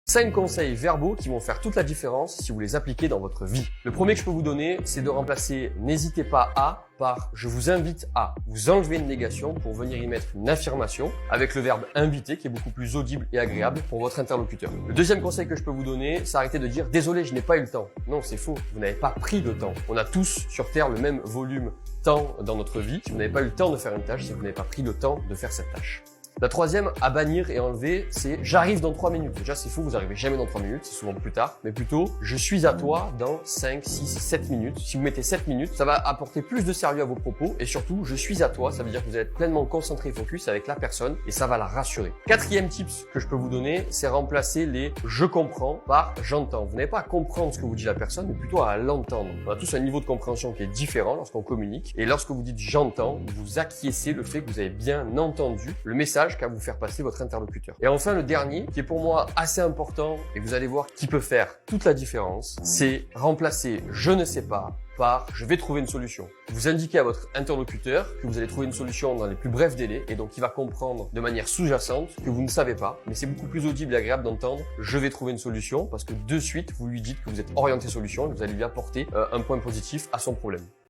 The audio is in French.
5 conseils verbaux qui vont faire toute la différence si vous les appliquez dans votre vie. Le premier que je peux vous donner, c'est de remplacer « n'hésitez pas à » par « je vous invite à ». Vous enlevez une négation pour venir y mettre une affirmation avec le verbe « inviter » qui est beaucoup plus audible et agréable pour votre interlocuteur. Le deuxième conseil que je peux vous donner, c'est arrêter de dire « désolé, je n'ai pas eu le temps ». Non, c'est faux, vous n'avez pas pris le temps. On a tous sur Terre le même volume temps dans notre vie. Si vous n'avez pas eu le temps de faire une tâche, si vous n'avez pas pris le temps de faire cette tâche. La troisième à bannir et enlever, c'est « j'arrive dans 3 minutes ». Déjà, c'est fou, vous arrivez jamais dans 3 minutes, c'est souvent plus tard, mais plutôt « je suis à toi dans 5, 6, 7 minutes ». Si vous mettez 7 minutes, ça va apporter plus de sérieux à vos propos et surtout « je suis à toi », ça veut dire que vous allez être pleinement concentré, focus avec la personne et ça va la rassurer. Quatrième tips que je peux vous donner, c'est remplacer les « je comprends » par « j'entends ». Vous n'avez pas à comprendre ce que vous dit la personne, mais plutôt à l'entendre. On a tous un niveau de compréhension qui est différent lorsqu'on communique et lorsque vous dites « j'entends », vous acquiescez le fait que vous avez bien entendu le message qu'à vous faire passer votre interlocuteur. Et enfin, le dernier, qui est pour moi assez important, et vous allez voir qui peut faire toute la différence, c'est remplacer « je ne sais pas » par « je vais trouver une solution ». Vous indiquez à votre interlocuteur que vous allez trouver une solution dans les plus brefs délais, et donc il va comprendre de manière sous-jacente que vous ne savez pas, mais c'est beaucoup plus audible et agréable d'entendre « je vais trouver une solution » parce que de suite, vous lui dites que vous êtes orienté solution et que vous allez lui apporter un point positif à son problème.